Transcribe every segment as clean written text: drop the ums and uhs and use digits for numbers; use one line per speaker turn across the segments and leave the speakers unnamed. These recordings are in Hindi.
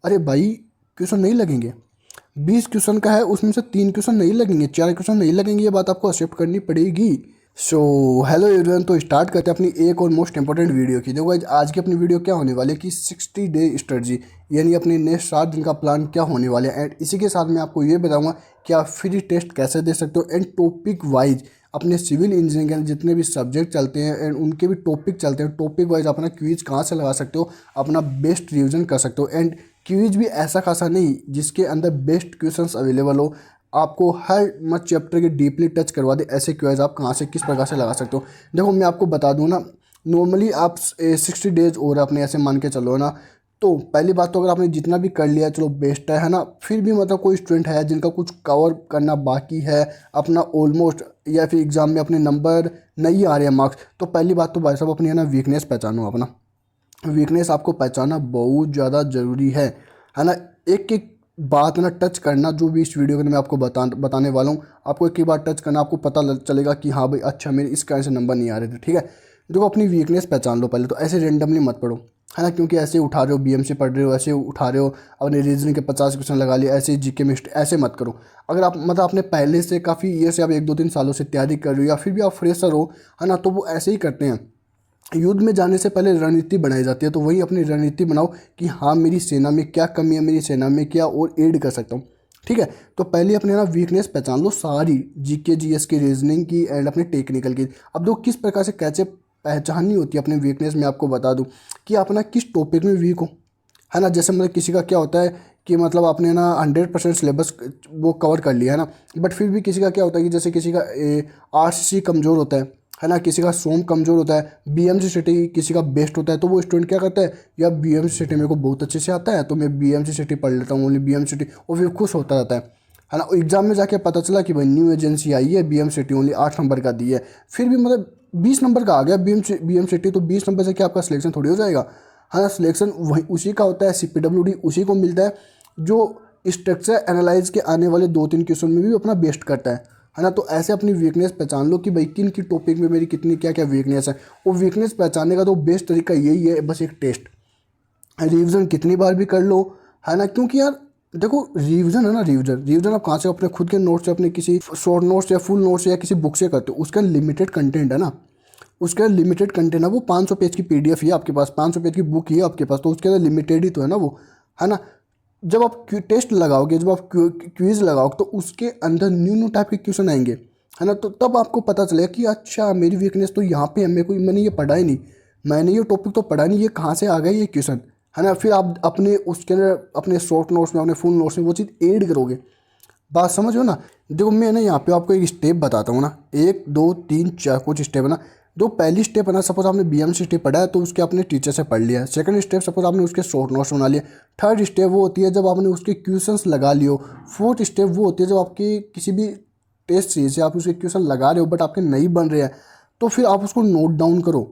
अरे भाई क्वेश्चन नहीं लगेंगे, 20 क्वेश्चन का है, उसमें से 3 क्वेश्चन नहीं लगेंगे, 4 क्वेश्चन नहीं लगेंगे, ये बात आपको एक्सेप्ट करनी पड़ेगी। सो हेलो एवरीवन, तो स्टार्ट करते हैं अपनी एक और मोस्ट इंपॉर्टेंट वीडियो की। देखो guys, आज की अपनी वीडियो क्या होने वाली है कि 60 डे स्ट्रेटजी, यानी अपने नेक्स्ट 7 दिन का प्लान क्या होने वाले हैं। एंड इसी के साथ मैं आपको ये बताऊंगा कि आप फ्री टेस्ट कैसे दे सकते हो, एंड टॉपिक वाइज अपने सिविल इंजीनियरिंग के जितने भी सब्जेक्ट चलते हैं एंड उनके भी टॉपिक चलते हैं, टॉपिक वाइज अपना क्विज कहाँ से लगा सकते हो, अपना बेस्ट रिवीजन कर सकते हो। एंड क्विज भी ऐसा खासा नहीं जिसके अंदर बेस्ट क्वेश्चंस अवेलेबल हो, आपको हर मत चैप्टर के डीपली टच करवा दे, ऐसे क्वेज आप कहाँ से किस प्रकार से लगा सकते हो। देखो मैं आपको बता दूँ ना, नॉर्मली आप 60 डेज और अपने ऐसे मान के चलो ना, तो पहली बात तो अगर आपने जितना भी कर लिया चलो बेस्ट है ना। फिर भी मतलब कोई स्टूडेंट है जिनका कुछ कवर करना बाकी है अपना ऑलमोस्ट, या फिर एग्ज़ाम में अपने नंबर नहीं आ रहे हैं मार्क्स, तो पहली बात तो भाई साहब अपनी है ना वीकनेस पहचानो। अपना वीकनेस आपको पहचानना बहुत ज़्यादा ज़रूरी है ना। एक एक बात ना टच करना, जो भी इस वीडियो के अंदर मैं आपको बताने वाला हूँ, आपको एक ही बार टच करना, आपको पता चलेगा कि हाँ भाई अच्छा मेरे इस कारण से नंबर नहीं आ रहे थे। ठीक है, देखो अपनी वीकनेस पहचान लो पहले तो, ऐसे रेंडमली मत पढ़ो, है ना, क्योंकि ऐसे उठा रहे हो बीएमसी पढ़ रहे हो, ऐसे उठा रहे हो अपने रीजनिंग के 50 क्वेश्चन लगा लिए, ऐसे जीके में ऐसे मत करो। अगर आप मतलब आपने पहले से काफ़ी ईयर से आप 1 2 3 सालों से तैयारी कर रहे हो, या फिर भी आप फ्रेशर हो, है ना, तो वो ऐसे ही करते हैं। युद्ध में जाने से पहले रणनीति बनाई जाती है, तो वही अपनी रणनीति बनाओ कि हाँ मेरी सेना में क्या कमी है, मेरी सेना में क्या और ऐड कर सकता हूँ। ठीक है, तो पहले अपने ना वीकनेस पहचान लो सारी, जीके जीएस की, रीजनिंग की एंड अपने टेक्निकल की। अब दो किस प्रकार से कैसे पहचाननी होती है अपनी वीकनेस, में आपको बता दूं कि आप ना किस टॉपिक में वीक हो, है ना। जैसे मतलब किसी का क्या होता है कि मतलब आपने ना 100% सिलेबस वो कवर कर लिया है ना, बट फिर भी किसी का क्या होता है कि जैसे किसी का आरसीसी कमज़ोर होता है ना, किसी का सोम कमज़ोर होता है, बीएमसी सिटी किसी का बेस्ट होता है, तो वो स्टूडेंट क्या करता है, या बीएमसी सिटी मेरे को बहुत अच्छे से आता है तो मैं बीएमसी सिटी पढ़ लेता हूँ, ओनली बीएमसी सिटी, और फिर खुश होता रहता है ना। एग्जाम में जाके पता चला कि भाई न्यू एजेंसी आई है, बीएम सिटी ओनली 8 नंबर का दी है, फिर भी मतलब 20 नंबर का आ गया बीएम सिटी, तो 20 नंबर से क्या आपका सिलेक्शन थोड़ी हो जाएगा। हाँ, सिलेक्शन वही उसी का होता है, सीपीडब्ल्यूडी उसी को मिलता है जो स्ट्रक्चर एनालाइज के आने वाले 2 3 क्वेश्चन में भी अपना बेस्ट करता है ना। तो ऐसे अपनी वीकनेस पहचान लो कि भाई किन की टॉपिक में मेरी कितनी क्या क्या वीकनेस है। वो वीकनेस पहचानने का तो बेस्ट तरीका यही है, बस एक टेस्ट, रिवीजन कितनी बार भी कर लो, है ना। क्योंकि यार देखो रिवीजन है ना, रिवीजन रिवीजन आप कहाँ से, अपने खुद के नोट्स से, अपने किसी शॉर्ट नोट्स या फुल नोट्स या किसी बुक से करते हो, उसका लिमिटेड कंटेंट है ना, उसके अंदर लिमिटेड कंटेंट है। वो 500 पेज की पीडीएफ ही है आपके पास, 500 पेज की बुक ही है आपके पास, तो उसके अंदर लिमिटेड ही तो है ना वो, है ना। जब आप टेस्ट लगाओगे, जब आप क्विज लगाओगे, तो उसके अंदर न्यू न्यू टाइप के क्वेश्चन आएंगे, है ना। तो तब आपको पता चलेगा कि अच्छा मेरी वीकनेस तो यहाँ पे है, मेरे को मैंने ये पढ़ा ही नहीं, मैंने ये टॉपिक तो पढ़ा नहीं, ये कहाँ से आ गया ये क्वेश्चन, है ना। फिर आप अपने उसके अंदर अपने शॉर्ट नोट्स में, अपने फुल नोट्स में वो चीज़ ऐड करोगे। बात समझो ना। देखो मैं ना यहाँ पे आपको एक स्टेप बताता हूँ ना, 1 2 3 4 कुछ स्टेप है ना। जो पहली स्टेप है ना, सपोज आपने बीएमसी स्टेप पढ़ा है तो उसके अपने टीचर से पढ़ लिया। सेकंड स्टेप सपोज आपने उसके शॉर्ट नोट्स बना लिया। थर्ड स्टेप वो होती है जब आपने उसके क्वेश्चंस लगा लियो। फोर्थ स्टेप वो होती है जब आपकी किसी भी टेस्ट सीरीज से आप उसके क्वेश्चन लगा रहे हो बट आपके नहीं बन रहे हैं, तो फिर आप उसको नोट डाउन करो,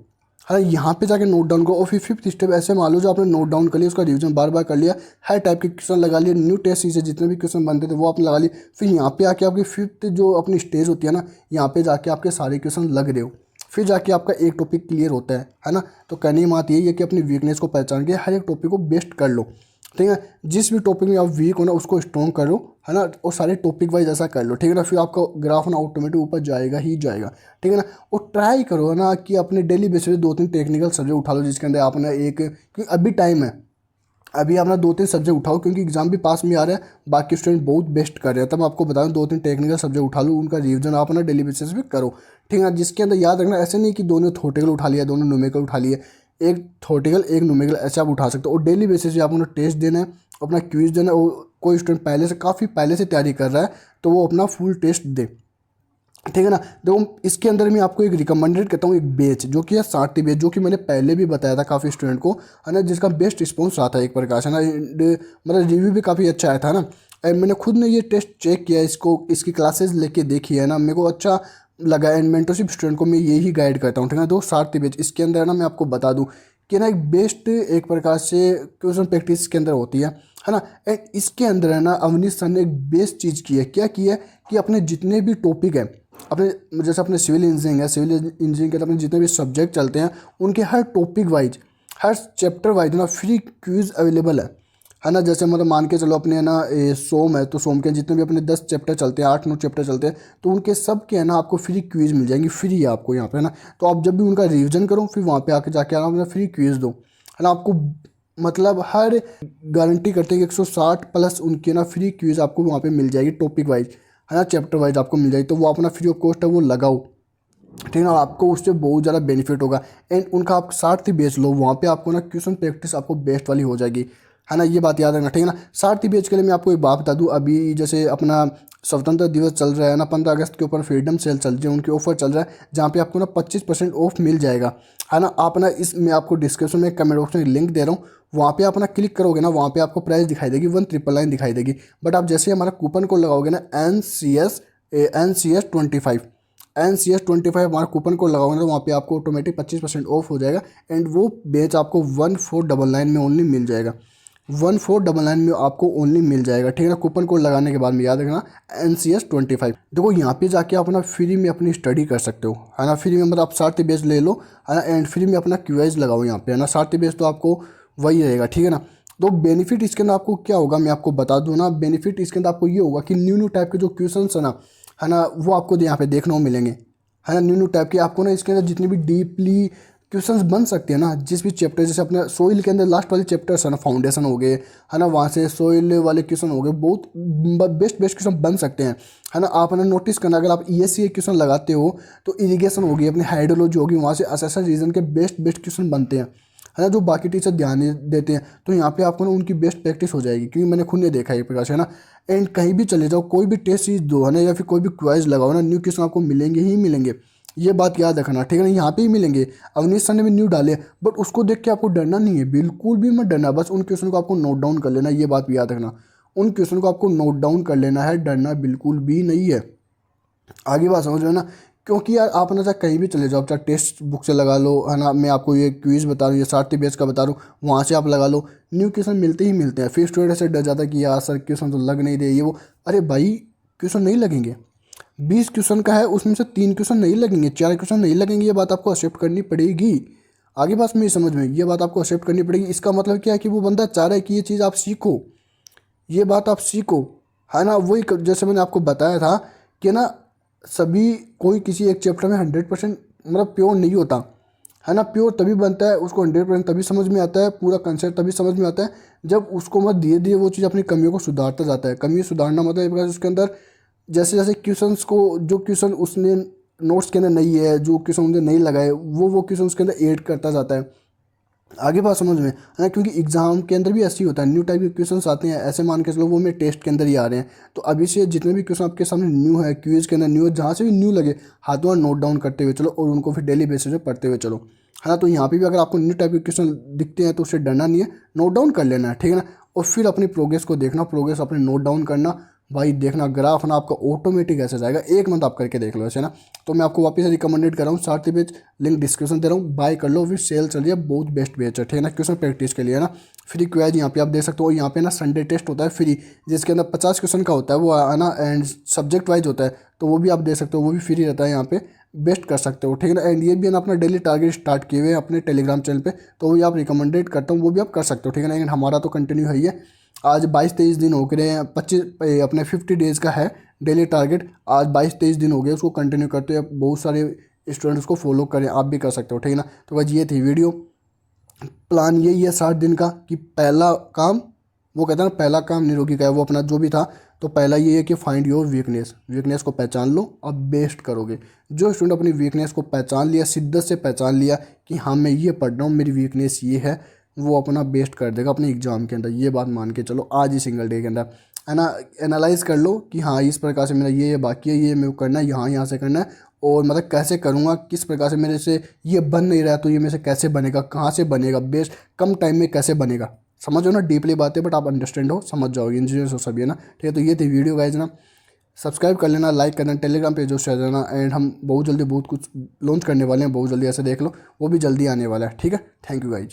हाँ यहाँ पे जाके नोट डाउन करो। और फिर फिफ्थ स्टेप ऐसे मान लो जो आपने नोट डाउन कर लिया, उसका रिवीजन बार बार कर लिया, हर टाइप के क्वेश्चन लगा लिए, न्यू टेस्ट सीरीज से जितने भी क्वेश्चन बनते थे वो आपने लगा लिए। फिर यहाँ पे आके आपकी फिफ्थ जो अपनी स्टेज होती है ना, यहाँ पे जाके आपके सारे क्वेश्चन लग रहे हो, फिर जाके आपका एक टॉपिक क्लियर होता है ना। तो कहने की बात यही है कि अपनी वीकनेस को पहचान के हर एक टॉपिक को बेस्ट कर लो। ठीक है, जिस भी टॉपिक में आप वीक हो ना उसको स्ट्रॉन्ग करो, है ना, और सारे टॉपिक वाइज ऐसा कर लो। ठीक है ना, फिर आपका ग्राफ ना ऑटोमेटिक ऊपर जाएगा ही जाएगा। ठीक है ना, और ट्राई करो ना कि अपने डेली बेसिस पे 2 3 टेक्निकल सब्जेक्ट उठा लो, जिसके अंदर आप ना एक, क्योंकि अभी टाइम है, अभी आप ना 2 3 सब्जेक्ट उठाओ, क्योंकि एग्जाम भी पास में आ रहा है, बाकी स्टूडेंट बहुत बेस्ट कर रहे हैं। तब मैं आपको बताऊँ 2 3 टेक्निकल सब्जेक्ट उठा लो, उनका रिवीजन आप ना डेली बेसिस पे करो। ठीक है, जिसके अंदर याद रखना ऐसे नहीं कि दोनों थ्योरेटिकल उठा लिया, दोनों न्यूमेरिकल उठा लिए, एक थ्योरेटिकल एक न्यूमेरिकल ऐसे आप उठा सकते हो। और डेली बेसिस पे आप उन्हें टेस्ट देना है, अपना क्विज देना है। और कोई स्टूडेंट पहले से काफ़ी पहले से तैयारी कर रहा है तो वो अपना फुल टेस्ट दे। ठीक है ना, देखो इसके अंदर मैं आपको एक रिकमेंडेड करता हूँ, एक बेच जो कि है सारथी बेच, जो कि मैंने पहले भी बताया था काफ़ी स्टूडेंट को, है ना, जिसका बेस्ट रिस्पॉन्स आता है एक प्रकार से, है ना। मतलब रिव्यू भी काफ़ी अच्छा आया था ना। एंड मैंने खुद ने ये टेस्ट चेक किया, इसको इसकी क्लासेस लेके देखी है ना, मेरे को अच्छा लगा। एंड मेंटरशिप स्टूडेंट को मैं यही गाइड करता हूँ। ठीक है, तो सारथी बेच इसके अंदर है ना, मैं आपको बता दूँ कि ना एक बेस्ट एक प्रकार से क्वेश्चन प्रैक्टिस के अंदर होती है ना। एंड इसके अंदर है ना अवनीश सर ने एक बेस्ट चीज़ की है, क्या की है कि अपने जितने भी टॉपिक हैं, अपने जैसे अपने सिविल इंजीनियरिंग है, सिविल इंजीनियरिंग के अपने जितने भी सब्जेक्ट चलते हैं उनके हर टॉपिक वाइज, हर चैप्टर वाइज ना फ्री क्विज अवेलेबल है। है ना। जैसे मतलब मान के चलो अपने है ना सोम है, तो सोम के जितने भी अपने 10 चैप्टर चलते हैं, 8-9 चैप्टर चलते हैं, तो उनके सब के है ना आपको फ्री क्विज मिल जाएंगी, फ्री है आपको यहाँ पे, है ना। तो आप जब भी उनका रिविजन करो, फिर वहाँ पे आके जाके आना, फ्री क्विज दो, है ना। आपको मतलब हर गारंटी करते हैं कि 160 प्लस उनकी ना फ्री क्विज आपको वहाँ पे मिल जाएगी, टॉपिक वाइज, है ना, चैप्टर वाइज आपको मिल जाएगी। तो वो अपना फ्री ऑफ कॉस्ट है वो लगाओ, ठीक है ना। आपको उससे बहुत ज़्यादा बेनिफिट होगा। एंड उनका आप 60 बेच लो, वहाँ पे आपको ना क्वेश्चन प्रैक्टिस आपको बेस्ट वाली हो जाएगी, है ना। ये बात याद रखना, ठीक है ना। 60 बेच के लिए मैं आपको एक बात बता दूँ, अभी जैसे अपना स्वतंत्रता दिवस चल रहा है ना, 15 अगस्त के ऊपर फ्रीडम सेल चल रही है, उनके ऑफर चल रहा है, जहाँ पे आपको ना 25% ऑफ मिल जाएगा, है ना। आप ना इस मैं आपको डिस्क्रिप्शन में कमेंट बॉक्स में लिंक दे रहा हूँ, वहाँ पे आप ना क्लिक करोगे ना, वहाँ पे आपको प्राइस दिखाई देगी 1999 दिखाई देगी। बट आप जैसे हमारा कूपन कोड लगाओगे ना, NCS 25, NCS 25 हमारा कूपन कोड लगाओगे ना, तो वहाँ पे आपको ऑटोमेटिक 25% ऑफ हो जाएगा। एंड वो बेच आपको 1499 में ओनली मिल जाएगा, 1499 में आपको ओनली मिल जाएगा, ठीक है ना। कूपन कोड लगाने के बाद में याद रखना NCS 25। देखो यहाँ पे जाके आप अपना फ्री में अपनी स्टडी कर सकते हो, है ना। फ्री में मतलब आप 60 बेच ले लो, है ना, एंड फ्री में अपना क्यूआईज लगाओ यहाँ पे, है ना। 60 बेच तो आपको वही रहेगा, ठीक है ना। तो बेनिफिट इसके अंदर आपको क्या होगा मैं आपको बता दूँ ना। बेनिफिट इसके अंदर आपको ये होगा कि न्यू न्यू टाइप के जो क्वेश्चन है ना, वो आपको यहाँ पे देखने को मिलेंगे, है ना। न्यू न्यू टाइप के आपको ना इसके अंदर जितनी भी डीपली क्वेश्चंस बन सकते हैं ना, जिस भी चैप्टर, जैसे अपने सोइल के अंदर लास्ट वाले चैप्टर्स है ना, फाउंडेशन हो गए, है ना, वहाँ से सोइल वाले क्वेश्चन हो गए, बहुत बेस्ट बेस्ट क्वेश्चन बन सकते हैं, है ना। आप ना नोटिस करना, अगर आप ESC क्वेश्चन लगाते हो तो इरिगेशन होगी, अपनी हाइड्रोलॉजी होगी, वहाँ से असेसर रीजन के बेस्ट बेस्ट क्वेश्चन बनते हैं, है ना, जो बाकी टीचर ध्यान नहीं देते हैं। तो यहाँ पे आपको ना उनकी बेस्ट प्रैक्टिस हो जाएगी, क्योंकि मैंने खुद ने देखा है एक प्रकार से, है ना। एंड कहीं भी चले जाओ, कोई भी टेस्ट सीरीज दो, है ना, या फिर कोई भी क्वाइज लगाओ ना, न्यू क्वेश्चन आपको मिलेंगे ही मिलेंगे, ये बात याद रखना, ठीक है ना। यहाँ पे ही मिलेंगे। अवनीश सर ने भी न्यू डाले, बट उसको देख के आपको डरना नहीं है, बिल्कुल भी मत डरना, बस उन क्वेश्चन को आपको नोट डाउन कर लेना, ये बात भी याद रखना। उन क्वेश्चन को आपको नोट डाउन कर लेना है, डरना बिल्कुल भी नहीं है। आगे बात समझ रहे हो ना। क्योंकि यार आप ना चाहे कहीं भी चले जाओ, चाहे टेक्स्ट बुक से लगा लो, है ना, मैं आपको ये क्विज बता रहा हूँ, ये 60 बेस का बता रहा हूँ, वहाँ से आप लगा लो, न्यू क्वेश्चन मिलते ही मिलते हैं। फिर स्टूडेंट से डर जाता है कि यार सर क्वेश्चन तो लग नहीं रहे, ये वो। अरे भाई क्वेश्चन नहीं लगेंगे, 20 क्वेश्चन का है, उसमें से 3 क्वेश्चन नहीं लगेंगे, 4 क्वेश्चन नहीं लगेंगे, ये बात आपको एक्सेप्ट करनी पड़ेगी। आगे बात मेरी समझ में, ये बात आपको एक्सेप्ट करनी पड़ेगी। इसका मतलब क्या है कि वो बंदा चाह रहा है कि ये चीज़ आप सीखो, ये बात आप सीखो, है ना। वही जैसे मैंने आपको बताया था कि ना, सभी कोई किसी एक चैप्टर में 100% मतलब प्योर नहीं होता, है ना। प्योर तभी बनता है, उसको 100% तभी समझ में आता है, पूरा कंसेप्ट तभी समझ में आता है जब उसको मतलब धीरे धीरे वो चीज़ अपनी कमियों को सुधारता जाता है। कमी सुधारना मतलब एक बार उसके अंदर जैसे जैसे क्वेश्चंस को, जो क्वेश्चन उसने नोट्स के अंदर नहीं है, जो क्वेश्चन उन्हें नहीं लगाए, वो क्वेश्चन उसके अंदर ऐड करता जाता है। आगे बात समझ में, है ना। क्योंकि एग्जाम के अंदर भी ऐसे ही होता है, न्यू टाइप के क्वेश्चंस आते हैं, ऐसे मान के चलो वो मेरे टेस्ट के अंदर ही आ रहे हैं, तो अभी से जितने भी क्वेश्चन आपके सामने न्यू है, क्विज के अंदर न्यू है, जहाँ से भी न्यू लगे हाथों हाथ नोट डाउन करते हुए चलो, और उनको फिर डेली बेसिस पे पढ़ते हुए चलो, है ना। तो यहाँ पे भी अगर आपको न्यू टाइप के क्वेश्चन दिखते हैं तो उससे डरना नहीं है, नोट डाउन कर लेना है, ठीक है ना। और फिर अपनी प्रोग्रेस को देखना, प्रोग्रेस अपने नोट डाउन करना, भाई देखना ग्राफ ना आपका ऑटोमेटिक ऐसे जाएगा, 1 मंथ आप करके देख लो ऐसे ना। तो मैं आपको वापस से रिकमेंडेड कर रहा हूँ, 60 पेज लिंक डिस्क्रिप्शन दे रहा हूँ, बाय कर लो, फिर सेल चल रही है, बहुत बेस्ट बेच है, ठीक है ना। क्वेश्चन प्रैक्टिस के लिए, है ना। फ्री क्वेज यहाँ पे आप देख सकते हो, यहाँ पे ना संडे टेस्ट होता है फ्री, जिसके अंदर 50 क्वेश्चन का होता है वो, है ना, एंड सब्जेक्ट वाइज होता है, तो वो भी आप देख सकते हो, वो भी फ्री रहता है यहाँ पे, बेस्ट कर सकते हो, ठीक है ना। एंड ये भी है ना अपना डेली टारगेट स्टार्ट किए हुए हैं अपने टेलीग्राम चैनल पे, तो वो भी आप रिकमेंडेड करता हूँ, वो भी आप कर सकते हो, ठीक है ना। एंड हमारा तो कंटिन्यू है ही है, आज 22-23 दिन हो गए हैं, 25 अपने 50 डेज़ का है डेली टारगेट, आज 22-23 दिन हो गए उसको कंटिन्यू करते हुए, बहुत सारे स्टूडेंट्स को फॉलो करें, आप भी कर सकते हो, ठीक है ना। तो बस ये थी वीडियो, प्लान यही है 60 दिन का, कि पहला काम, वो कहता है ना पहला काम निरोगी का है, वो अपना जो भी था, तो पहला ये है कि फाइंड योर वीकनेस, वीकनेस को पहचान लो, अब बेस्ट करोगे। जो स्टूडेंट अपनी वीकनेस को पहचान लिया, शिद्दत से पहचान लिया कि हाँ मैं ये पढ़ रहा हूँ, मेरी वीकनेस ये है, वो अपना बेस्ट कर देगा अपने एग्जाम के अंदर, ये बात मान के चलो आज ही सिंगल डे के अंदर, है ना। एनालाइज कर लो कि हाँ इस प्रकार से मेरा ये बाकी है, ये मेरे को करना है, यहाँ से करना है, और मतलब कैसे करूँगा, किस प्रकार से मेरे से ये बन नहीं रहा, तो ये मेरे से कैसे बनेगा, कहाँ से बनेगा, बेस्ट कम टाइम में कैसे बनेगा। समझो ना, डीपली बातें, बट आप अंडरस्टैंड हो, समझ जाओगे, इंजीनियर्स हो सभी, है ना। ठीक है, तो ये थी वीडियो गाइज ना, सब्सक्राइब कर लेना, लाइक करना, टेलीग्राम पे जो शेयर करना, एंड हम बहुत जल्दी बहुत कुछ लॉन्च करने वाले हैं, बहुत जल्दी, ऐसे देख लो, वो भी जल्दी आने वाला है, ठीक है। Thank you guys.